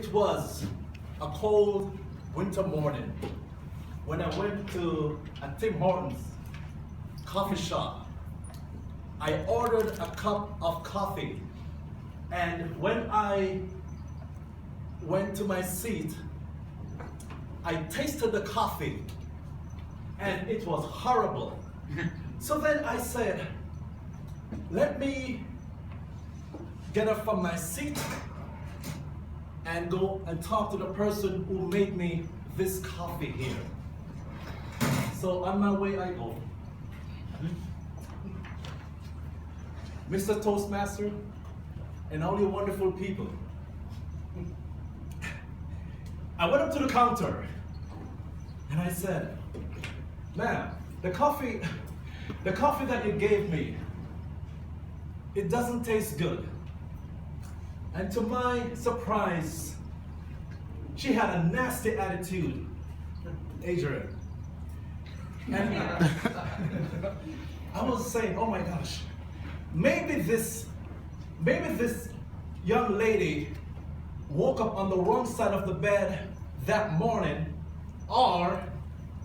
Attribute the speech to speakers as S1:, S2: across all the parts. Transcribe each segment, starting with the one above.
S1: It was a cold winter morning when I went to a Tim Hortons coffee shop. I ordered a cup of coffee, and when I went to my seat, I tasted the coffee, and it was horrible. So then I said, let me get up from my seat and go and talk to the person who made me this coffee here. So on my way I go. Mr. Toastmaster and all you wonderful people. I went up to the counter and I said, ma'am, the coffee that you gave me, it doesn't taste good. And to my surprise, she had a nasty attitude, Adrian. And I was saying, oh my gosh, maybe this young lady woke up on the wrong side of the bed that morning, or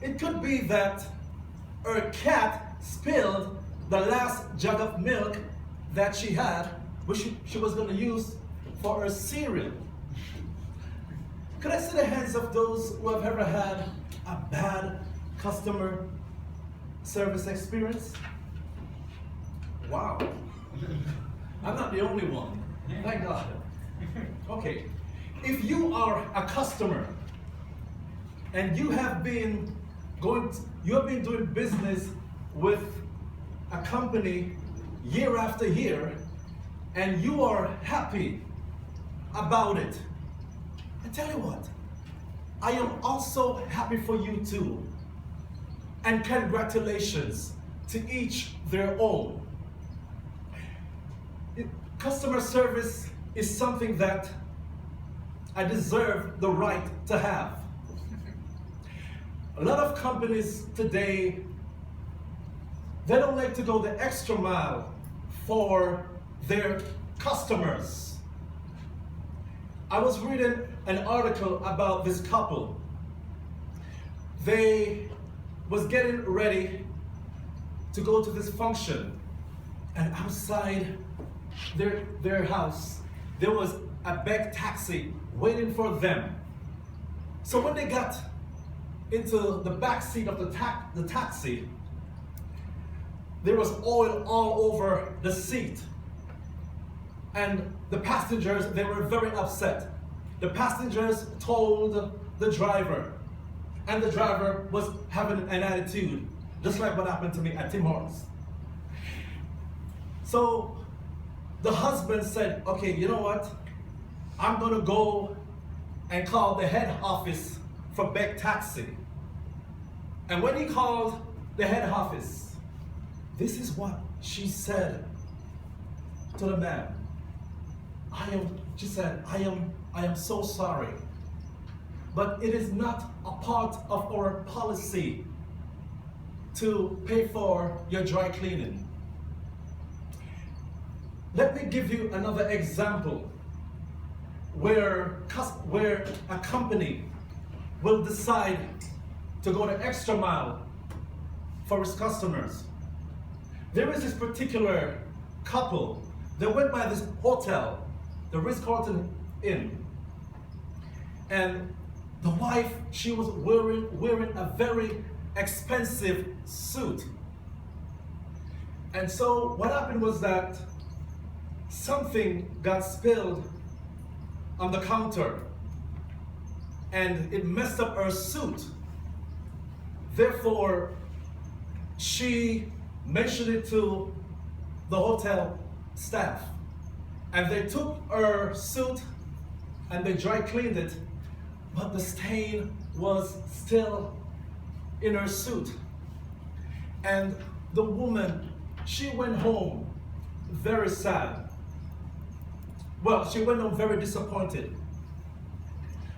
S1: it could be that her cat spilled the last jug of milk that she had, which she was going to use for her cereal. Could I see the hands of those who have ever had a bad customer service experience? Wow. I'm not the only one. Thank God. Okay. If you are a customer and you have been doing business with a company year after year, and you are happy about it, I tell you what, I am also happy for you too. And congratulations, to each their own. Customer service is something that I deserve the right to have. A lot of companies today, they don't like to go the extra mile for their customers. I was reading an article about this couple. They was getting ready to go to this function, and outside their house, there was a big taxi waiting for them. So when they got into the back seat of the taxi, there was oil all over the seat. And the passengers, they were very upset. The passengers told the driver, and the driver was having an attitude, just like what happened to me at Tim Hortons. So the husband said, okay, you know what? I'm gonna go and call the head office for Beck Taxi. And when he called the head office, this is what she said to the man. She said, I am so sorry, but it is not a part of our policy to pay for your dry cleaning. Let me give you another example where a company will decide to go the extra mile for its customers. There is this particular couple that went by this hotel, the Ritz-Carlton Inn, and the wife, she was wearing a very expensive suit. And so what happened was that something got spilled on the counter, and it messed up her suit. Therefore, she mentioned it to the hotel staff, and they took her suit and they dry cleaned it, but the stain was still in her suit. And the woman, she went home very sad. Well, she went home very disappointed.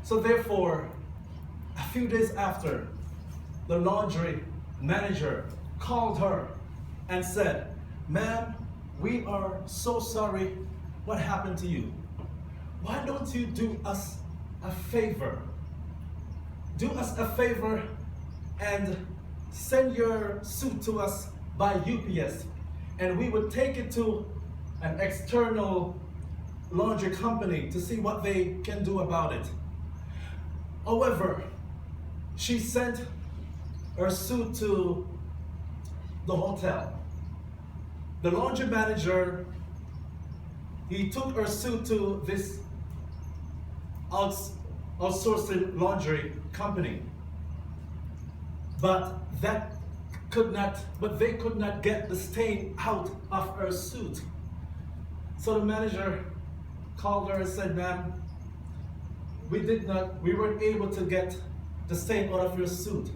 S1: So therefore, a few days after, the laundry manager called her and said, ma'am, we are so sorry what happened to you. Why don't you do us a favor. Do us a favor and send your suit to us by UPS, and we would take it to an external laundry company to see what they can do about it. However, she sent her suit to the hotel. The laundry manager, he took her suit to this outsourcing laundry company, but they could not get the stain out of her suit. So the manager called her and said, "Ma'am, we weren't able to get the stain out of your suit."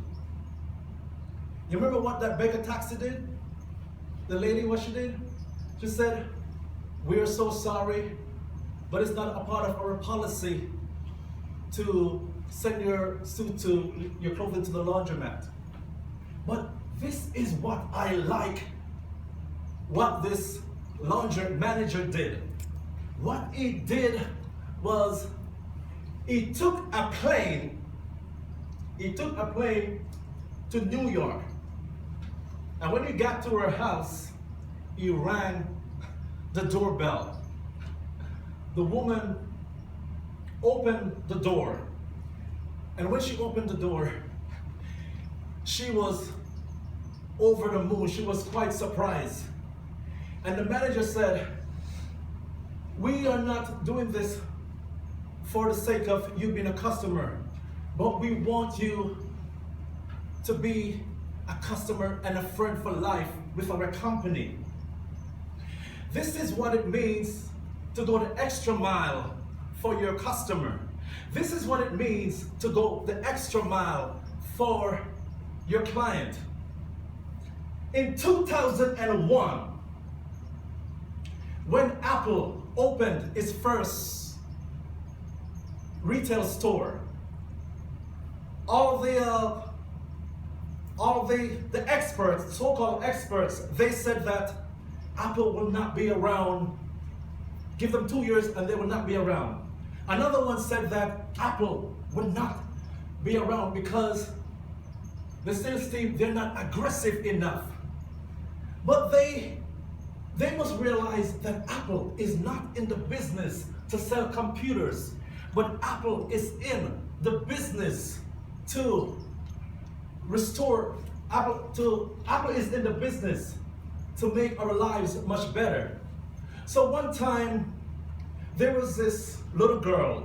S1: You remember what that beggar taxi did? The lady, what she did? She said, "We are so sorry, but it's not a part of our policy to send your suit your clothing to the laundromat." But this is what I like, what this laundry manager did. What he did was he took a plane to New York. And when he got to her house, he rang the doorbell. The woman opened the door. And when she opened the door, she was over the moon. She was quite surprised. And the manager said, "We are not doing this for the sake of you being a customer, but we want you to be a customer and a friend for life with our company. This is what it means to go the extra mile for your customer. This is what it means to go the extra mile for your client." In 2001, when Apple opened its first retail store, all the experts, so-called experts, they said that Apple will not be around. Give them 2 years and they will not be around. Another one said that Apple will not be around because the sales team, they're not aggressive enough. But they must realize that Apple is not in the business to sell computers, but Apple is in the business to restore. Apple is in the business to make our lives much better. So one time, there was this little girl.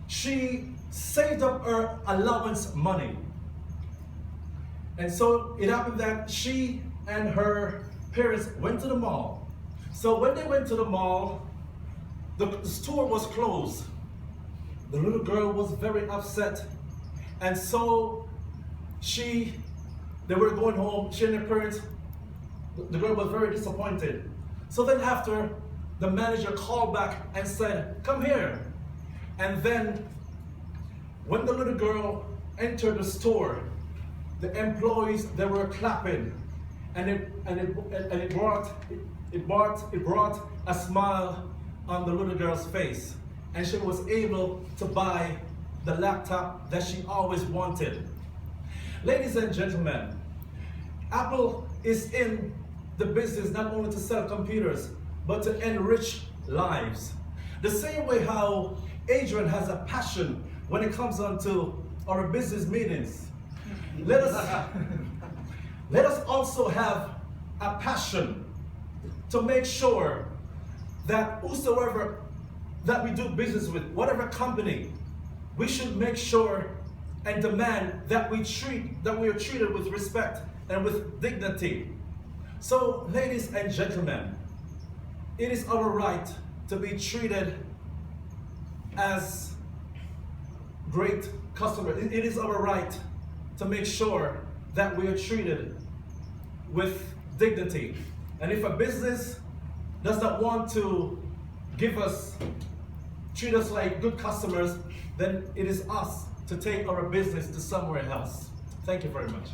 S1: She saved up her allowance money. And so it happened that she and her parents went to the mall. So when they went to the mall, the store was closed. The little girl was very upset. And so they were going home, she and her parents, the girl was very disappointed. So then after, the manager called back and said, "Come here." And then when the little girl entered the store, the employees, they were clapping, and it brought a smile on the little girl's face, and she was able to buy the laptop that she always wanted. Ladies and gentlemen, Apple is in the business not only to sell computers, but to enrich lives. The same way how Adrian has a passion when it comes on to our business meetings. Let us also have a passion to make sure that whosoever that we do business with, whatever company, we should make sure and demand that we are treated with respect and with dignity. So, ladies and gentlemen, it is our right to be treated as great customers. It is our right to make sure that we are treated with dignity. And if a business does not want to treat us like good customers, then it is us to take our business to somewhere else. Thank you very much.